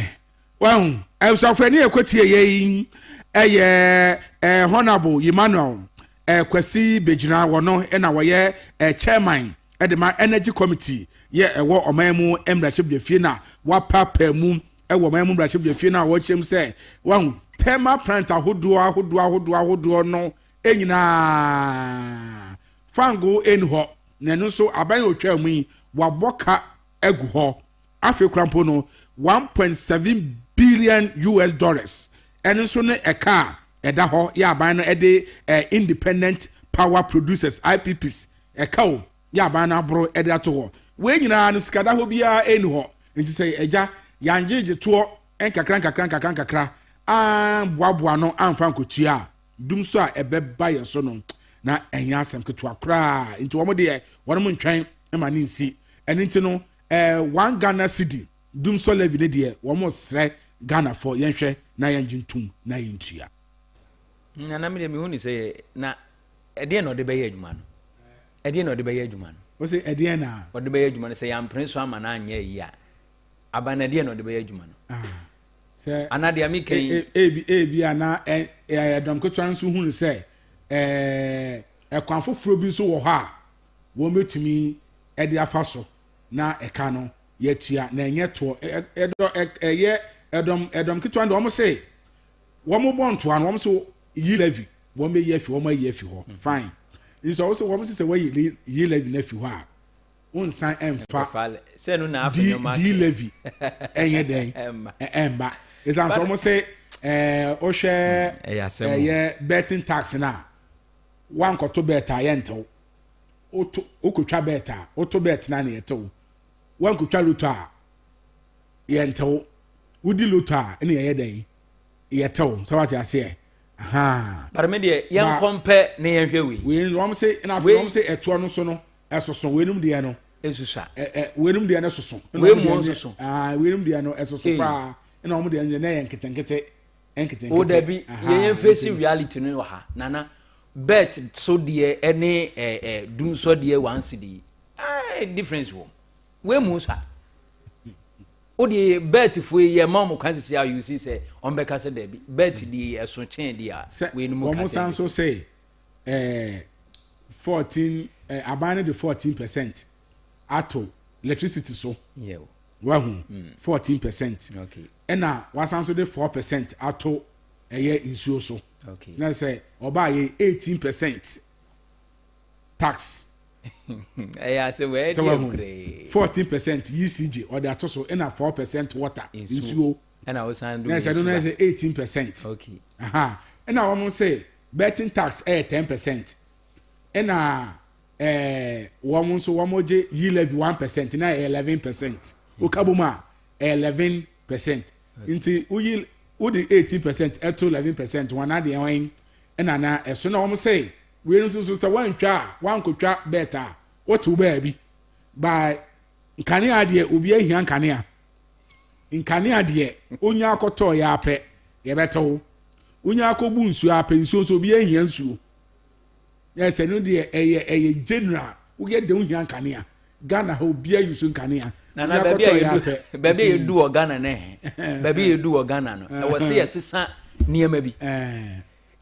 well, I was afraid you could see Honorable Emmanuel Kasiebo10 wono na woye chairman at the energy committee. Yeah, wo omemu emrachib de fina wa papa mu e wo omemu emrachib de fina wo chem say wan thermal plant ahodo no enyina fango enho na no so aban otwa mu wa boka egu ho afi krampo no 1.7 billion US. And so ne eka eda ho ya aban no ede independent power producers IPPs eka o ya aban na bro ede ato ho we nyina no sikada ho bia eni ho nti say eja yanjeje to enkakra boaboa no amfa nkotua dum so a ebeba ye so no na enya asem ketua kra nti wo mo de wo mo ntwen ma ne nsi eni nti no 1 Ghana cedi dum so levy ne de wo mo sre Ghana for yenhwe na yenjintum na yentua na me de me huni say na ede no de be ye adwuma no ede no de be ye adwuma no o say ede na o de be ye adwuma no say yam prince ama na anya yi a abana ede no de be ye adwuma no say anade ami kan ebi ana dom ko twan so hunu say ekwan foforo bi so wo ha wo metumi ede afa so na eka no yetua na enye to edom kitwan do mo say wo mo bonto an wo mo so yi levy wo me yi afi wo mo yi afi ho fine so wo so wo mo say wo yi levy na afi ho a won san emfa say no na afi no ma di levy enye den emba is an so mo say o hwe ye betting tax na wan ko to bet ayento o ko twa bet a o to bet na na yeto wan ko twa luto a yento wudi luto a ene ye den yeto so what you say aha but me de yen compare na yen hwe we won say na fi won say eto no so no esoso wenum de no esusa wenum de no soso we mu soso wenum de no esoso pa na omo de na yen ketenkete o da bi yen face reality no ha nana bet so de any dum so de one cedi difference wo we mu sa o de bet fo ye mam kan se ya you see say on be ka se da bi bet de eso chen de a we no mu ka se so say 14 abane de 14% ato electricity so yeah wahu 14% okay ena wasanso de 4% ato eye insuo so okay na say oba ye 18% tax I say we 14% ECG or they are also in a 4% water insuo. And I was saying yes, I don't know 18%. Okay. And I want to say betting tax 10%. And one so one more ye levy 1%, now 11%. Ukabuma 11%. Into we 18% to 11%. One at the wine and as soon as I say we don't so one could trap better. What to baby by Kania dear Ubia Yan Kania. In Kania dear, Unya koto ya pe, ye beto. Unya ko bunsu ya pension so be a yansu. Yes, I know dear a general who get the Unyan Kania. Ghana who beer you soon Kania. Nana baby you do a Ghana ne. Baby you do a Ghana. I was say a sister near maybe.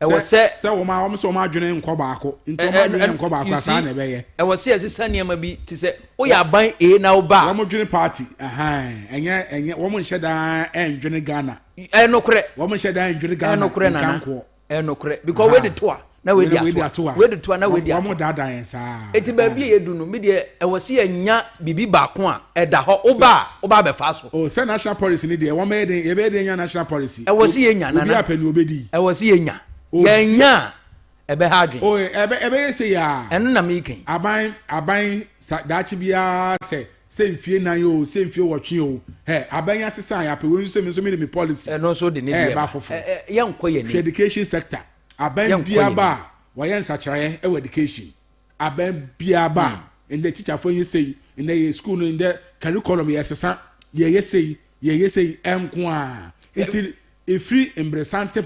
I was say so my almost so much in Kobako into my Kobako. I was say a sister near maybe to say, oh, you are buying a now bar. One more party. And yet, woman shed and Johnny Ghana. And no correct. Woman shed and Johnny Ghana. No correct. And no correct. Because where the tour. Now we are tour. Where the tour now with the one more dada and sa. It's a baby, do no media. I was see a nya bibi bakwa at the oba be faso. Oh, send national policy in the one made a national policy. I was seeing nya. I was seeing nya. Nya. Ebe hadri. Oh, ebe say ya. And na making. Aban dachi bia say fie na yo, say fie watching yo. Hey, aban asesa ya pe when you say me policy. And also the need. Young koye education sector. Aban biaba wayan sachare e education. Aban biaba in the teacher for you say in the school in the curriculum yesesa ye say enko a. If free embracante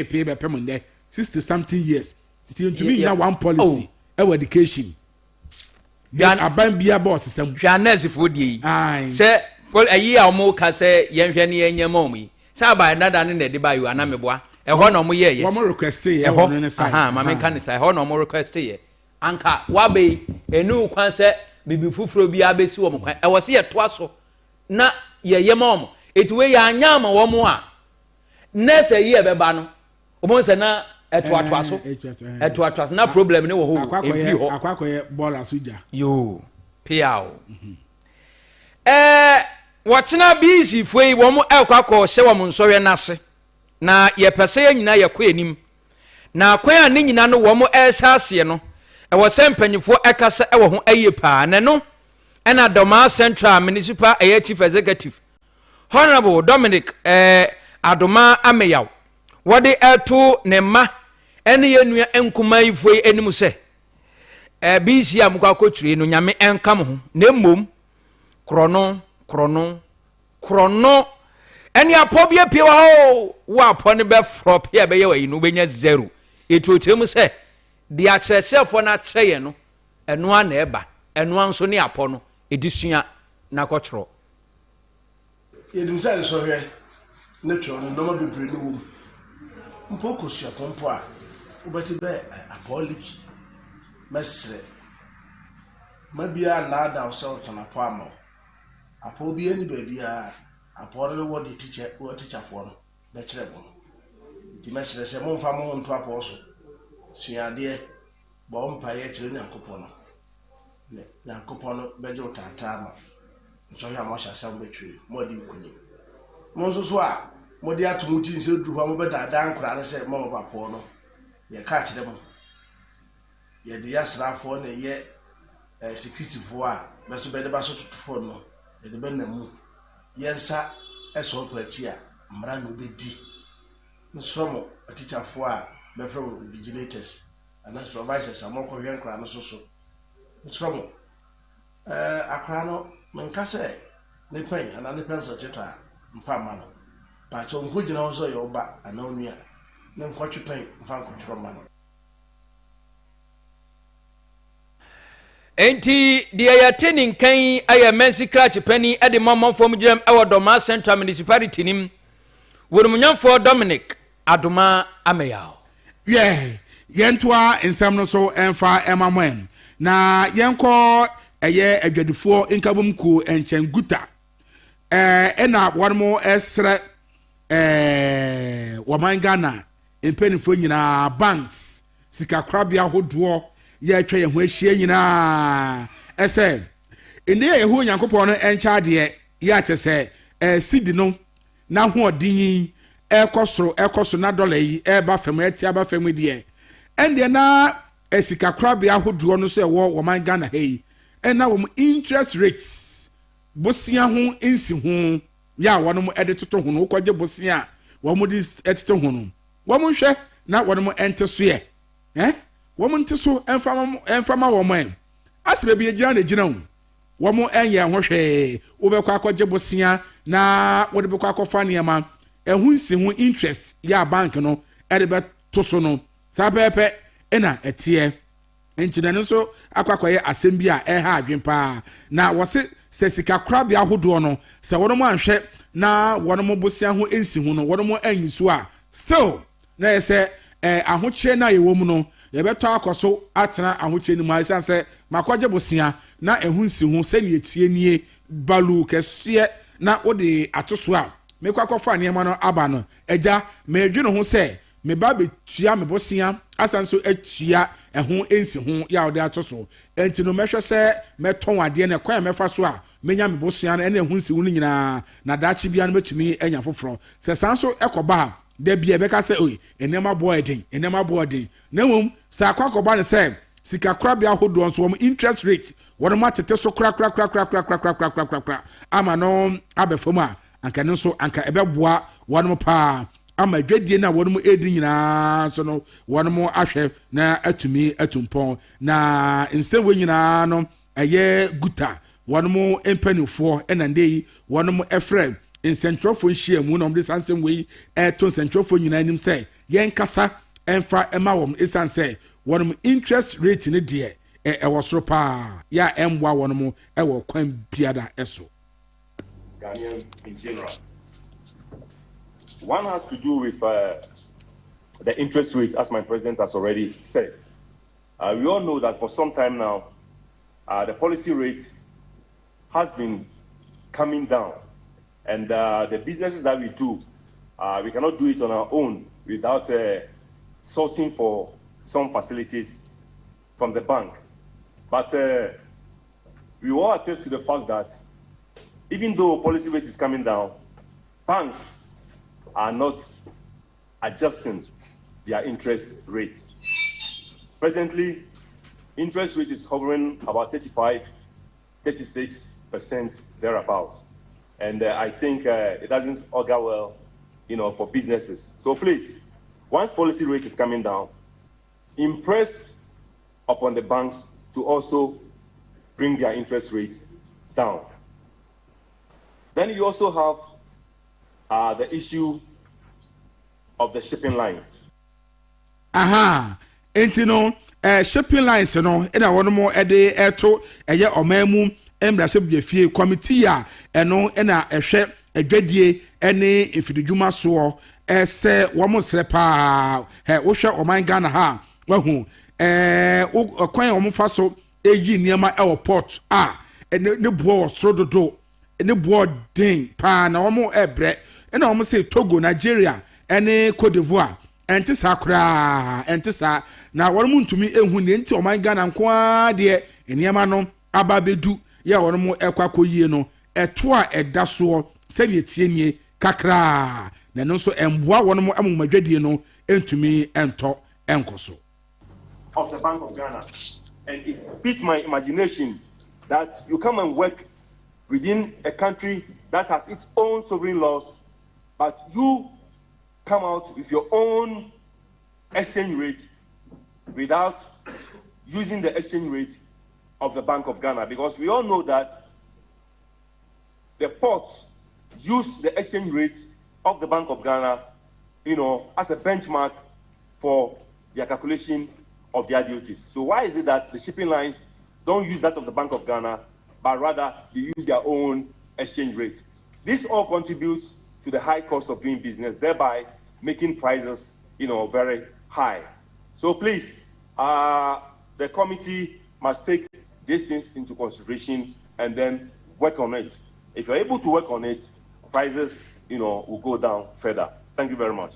pay money 60 something years still to me one policy education then aban bia boss sem hwanese fodie say a year o ka say yenhwe ne yenyama mu say aba nada ne de ba yo anameboa e ho na mo ye wo mo request ye ho ne sai ma me kan sai ho na mo request ye anka wabe enu kwan say bibi fufuro bia besi wo mo kwan e wo se ye to aso na ye yema mo etuwe ya anya ma wo mo a nese yi ebeba no omo se na eto atwaso na problem ne wo ho akwakoye ball asuja yo piao watchina busy foi wo mo ekwakọ hye wo mo nsọhwe nase na ye pese ye nyina ye kọ enim na kwan a ne nyina no wo mo ehya ase no e wo se mpanyifo ekasa e wo ho aye pa ne no ena Doma Central Municipal Chief Executive Honorable Dominic Adoma Ameyaw wode eto ne ma ene yenua enkuma ifoi enimu se bisi amukwa kotwire no nyame enkam ho na mmom krono ene apobie pie wa ho wa apone be frop ya be ye wa no benya zero etotemu se de akyerechefo na kyereye no eno a na eba eno anso ne apo no edisua na kotwro yedum sai so hwe ne tro no no bebre no wo mpoko sua pompo a ubati be apoliki mesre mabia na da oso to na po amo apo bi ani ba bia apo no wo de teacher fo no be kire bo di mesre se mo mfa mo nto apo so sua de bo mpa ye kire nyankopon no ne nyankopon no be je utata ma so ya mo sha sam betwe mo di nkuni mo so a mo di atumuti nse duru ho mo be dada nkura ne se mo ba po no ye ka kire mo ye di asrafo ne ye security fo a be so be de ba so tutufo no ye de be na mu ye nsa eso ko achi a mra no be di nso mo teacher fo a be from vigilators and supervisors am ko hwe nkura no so nso mo akra no menka se ne pen ana ne pen so cheta mfa ma no pa cho nko gina ho so ye oba ana onua ne nkotwe pen mfa nkotwe ma no enti de ayateni nkan aye mensi crash pani ede momfom giram e Doma Central Municipality nim wonumnyamfo Dominic Adoma Ameyaw yentoa ensam no so emfa emamwen na yenko eye adwadifo nkabum ku enchen guta ena warmo esre waman Ghana empenifo nyina banks sika krabia hodo ye atwa ye ho ahia nyina ese ene ye ho Nyankopon no encha de ye atese sidi no na ho odin ekoso na dollar yi ba fam atia ba fam de ende na esika krabia ahodo no so wo man Ghana hey na wo interest rates bosia ho ensi ho ya wono mo edetoto ho no kwaje bosia wo mo di etete ho no wo mo hwe na wono mo ente so ye wo mo nte so enfama wo mo asibe bi egira na gina ho wo mo enye ho hwe wo be kwa kwaje bosia na wo de be kwa kofa niam ehun nsi ho interest ya bank no ede be to so no sapepe ena etie ntina no so akwakoye asem bi a ha adwempa na wose sesika krabia hodo no se wono mo anhwe na wono mo bosia ho ensi ho no wono mo anyisu a still na yese ahoche na yewo mu no ye beto akoso atena ahoche ni ma se makwaje bosia na ehun si ho se ne etie nie balu kese na wode atoso a mekwakofa ne ma no aba no eja medwene ho se me ba betua me bosia asanso atua ehun ensi ho ya ode atoso enti no mehwe se meton ade na kwa mefa so a menya me bosia na ehun si ho nyina na dachi bia no betumi enya foforo se sanso ekoba da bia beka se oi enema boarding na wom sa akwakoba ne se sika krabia hodo nso wo interest rate wono matete so kra ama no abefom a anka no so anka ebeboa wono pa ama dwadie na wono edi nyina so no wono ahwe na atumi atumpon na nsewe nyina no eye guta wono empanifo enande wono efrem incentrofo nhia mu no this ansem we to centrofo nyina nim say yen kasa emfa ema wom isan say wono interest rate ne de wosoro pa ya emwa wono ewo kwan biada eso Ghanaian in general. One has to do with the interest rate, as my president has already said. We all know that for some time now, the policy rate has been coming down. And the businesses that we do, we cannot do it on our own without sourcing for some facilities from the bank. But we all attest to the fact that even though policy rate is coming down, banks are not adjusting their interest rates. Presently, interest rate is hovering about 35, 36% thereabouts. And I think it doesn't augur well, for businesses. So please, once policy rate is coming down, impress upon the banks to also bring their interest rates down. Then you also have the issue of the shipping lines. Shipping lines no ina wono mo ede eto eye omamu emrase biefie committee a eno ina ehwe adwadie ene ifidujuma so ese womo srepa wo hwe oman Ghana ha wahu okwan womo fa so eyi niema e port ne buo srododo ne buo den pa na womo ebre ina womo say Togo, Nigeria ene Cote d'Ivoire entisa kura entisa na wono muntumi ehu ne nti oman Ghana nko de eniema no ababedu ya wono mu ekwakoyie no eto a edaso se ne tienie kakra na no so emboa wono mu amumadwadie no entumi ento enkoso of the Bank of Ghana. And it beats my imagination that you come and work within a country that has its own sovereign laws, but you come out with your own exchange rate without using the exchange rate of the Bank of Ghana, because we all know that the ports use the exchange rate of the Bank of Ghana, as a benchmark for their calculation of their duties. So why is it that the shipping lines don't use that of the Bank of Ghana, but rather they use their own exchange rate? This all contributes to the high cost of doing business, thereby making prices, very high. So please, the committee must take these things into consideration and then work on it. If you're able to work on it, prices, will go down further. Thank you very much.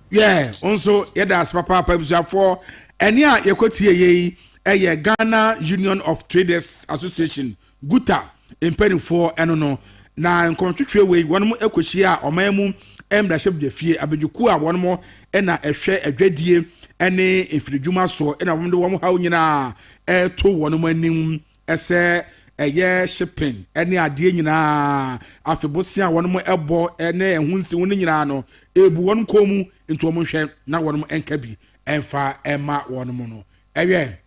Yeah, also, that's papa for any yekotie ye Ghana Union of Traders Association guta mpanimfoɔ ɛno no na nkɔmtwetwe wei wɔn ekohyia ɔman emraship de fie abejuku a wɔn mo na ɛhwɛ adwadie ɛne mfiridwuma so na wɔn hawo nyinaa ɛto wɔn mo anim ɛsɛ ɛyɛ shipping ɛne adeɛ nyinaa afebosia wɔn mo ɛbɔ ɛne ehunsi wɔn nyinaa no ebu wɔn kɔn nti wɔn hwɛ na wɔn mo ɛnka bi ɛmfa ɛma wɔn mo no ɛwɛ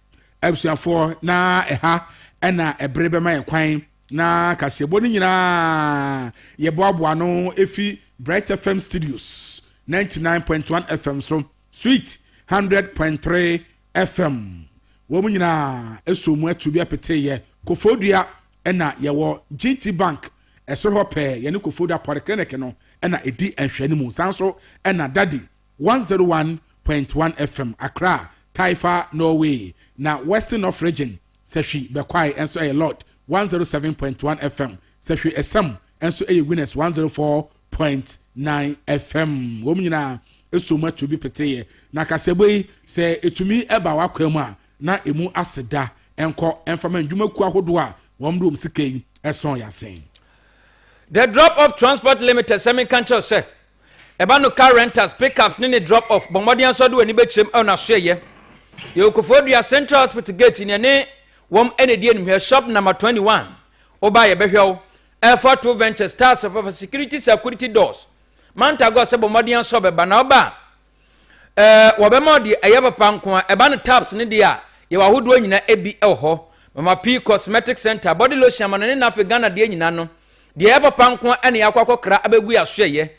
abusuafoɔ na ɛha ɛna ɛbrɛ bɛma yɛ kwan na Kasiebo ni nyinaa yɛboaboa no efi Bryt FM Studios 99.1 FM so Sweet 100.3 FM wɔn nyinaa esomu atubi apete yɛ Kofodua ɛna yɛwɔ GT Bank ɛsoro hɔ pɛɛ yɛne Kofodua Polyclinic no ɛna edi nhwɛni mu sanso ɛna Daddy 101.1 FM Accra Taifa Norway na Western North Region Sehwi Bekwai enso a lot 107.1 FM Sehwi Esam enso a Winners 104.9 FM wo nyina esoma to bi peteye na Kasiebo yi se etumi eba wakwam a na emu aseda enko enfama ndwuma ku ahodo a wom dom sikei eson yasen. The drop of transport limited semi-country say eba no car renters pickups ne drop off bomodian so do ani bechem e na so ye Kofodua Central Hospital gate in ne wom enedi enhwe shop number 21 oba ye behwew F42 Venture Stars of security doors manta go se bomodian so beba na oba wobema de ayebapa nko eba no taps ne de a ye wahodo nyina ebi eho mama P Cosmetic Center body lotion man ne na Ghana de nyina no de ayebapa nko ene yakokokra abegu ya so ye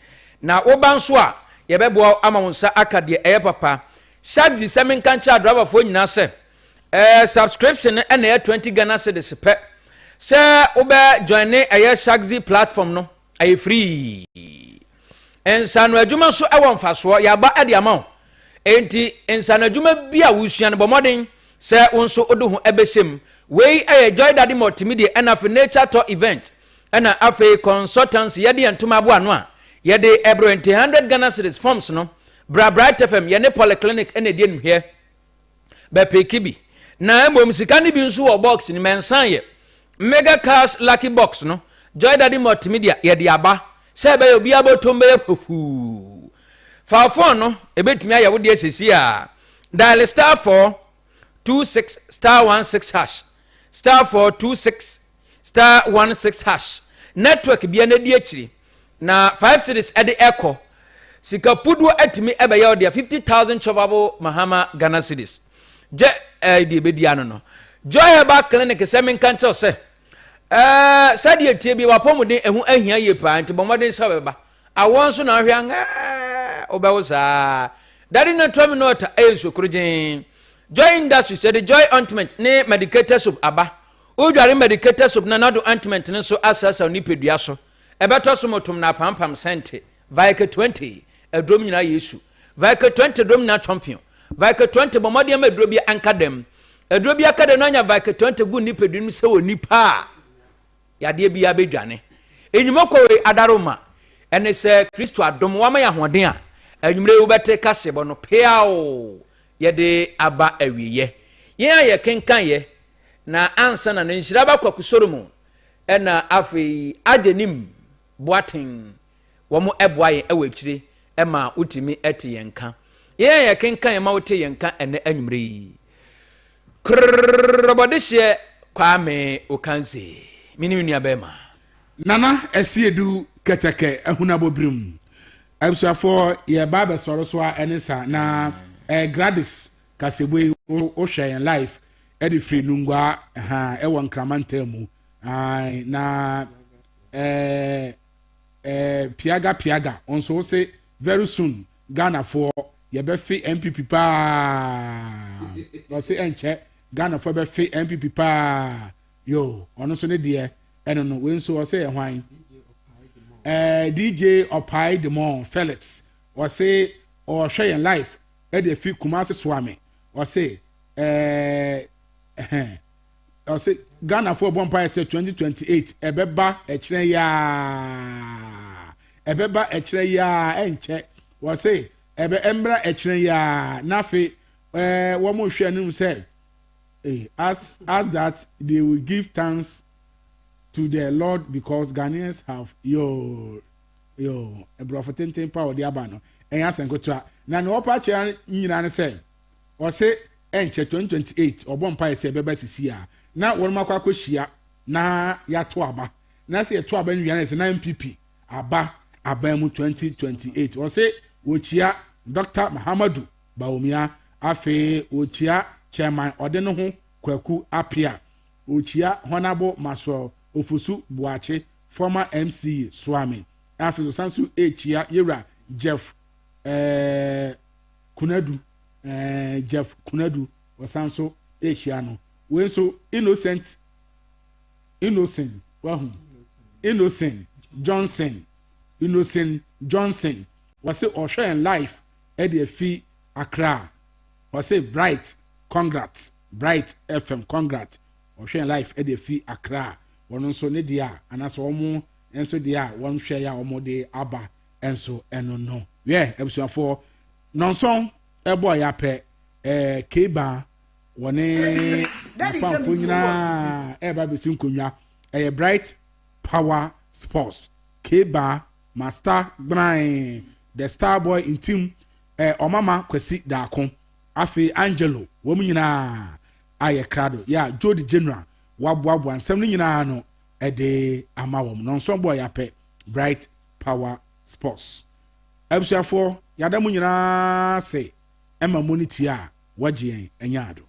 na oba nso a ye bebo ama wonsa aka de ayebapa Shagzi semen kancha driver for nyina se subscription and 20 Ghana cedis pe se obe join Shagzi platform no ay free ensano adwuma so e won faso ya ba ade ama enti ensano adwuma bia wusuan bomoden se wonso odo ho ebeshem we joy daddy multimedia and of nature tour event and afi consultants yede entuma bo ano a yede ebro 100 Ghana cedis forms no Bryt FM yene polyclinic ene die nu here be pekibi na mbom sika ni bi nso wo box ni mensan ye mega cash lucky box no joy daddy multimedia ye de aba se be obi abotom be pofu fa phone no ebetumi aye wo de asesi a dial *426*16# *426*16# network bia na di akiri na 5 cities e de echo sika pudu atimi ebe ya odia 50,000 chobabo Mahama Ghana cedis je di bedi ano no joy ba clinic semen kanto se sadi etie bi wapomuden ehu ahia ye pa nti bomodin so beba awon so na hwe anga obewosa daddy na twam no ta enso kurujin joy industry said joy ointment ne medicated soap aba odware medicated soap na nado ointment ne so asasa ni pedua so ebeto so motom na pampam sente Vike 20 edrom nyina Yesu Vike 20 drom na champion Vike 20 bomodiam edrobi ankadem edrobi akade no anya Vike 20 gu nipedum se woni pa yade bia bedwane enyumokowe adaroma ene se Kristo adom wama ya hoden a enyumre Wobete Kasiebo no peao yede aba awiye ye kenkan ye na ansa na nhyira ba kwakusoromu ena afi agenim boaten womo eboaye ewechire ema utimi ete yenka ye kenkan ye ma wote yenka ene anwumre yi krobodihye kwame okanze mini nua bema nana esiedu keteke ahunabobrim absuafo ye baba soro so a enisa na Gladys Kasiebo o share life edi free nungwa ha e won kramantemu na piaga onso say very soon Ghana for ye be fi MPP pa o say enche Ghana for be fi MPP pa yo ono so ne de eno no we nso o say e hwan DJ Opai Demon Felix o say o share life e de fi Kumasi Swami o say o say Ghana for bonfire say 2028 ebeba ekire ya enche wo say ebe embra ekire ya na fe wo mo hwe anum say as that they will give thanks to the Lord because Ghanaians have yo ebrofotenten power the abano enya senkotoa na no opa che nyina ne say o say enche 2028 obompa ese beba sisi a na wonmakwa akohia na yato aba na say yato aba nwia na say na MPP aba mu 2028 o say wochia Dr. Mahamadu Baumia afe wochia chairman ode no ho kwaku apia wochia Honorable Maso Ofusu Buache former MC Swami after Sansu Echia Yera Jeff Kunadu Jeff Kunadu was Sanso Echiano when so innocent Johnson was say Osha life at the fee Accra was say Bryt congrats Bryt FM congrats Osha life at the fee Accra one so ne dia anaso omo enso dia one share ya omo de aba enso eno no yeah ebusuafo nonson ebo ya pe keba woni afamfo nyina eba besi nkonwa Bryt Power Sports keba master Brian the star boy in team omama kwesi daakon afi Angelo wo nyina aye krado ya Jody General wabuabu ansem ni nyina no ede amawom no nso boy yape Bryt Power Sports ebusuafo yadamu nyina se ema monity a wagye en enya ado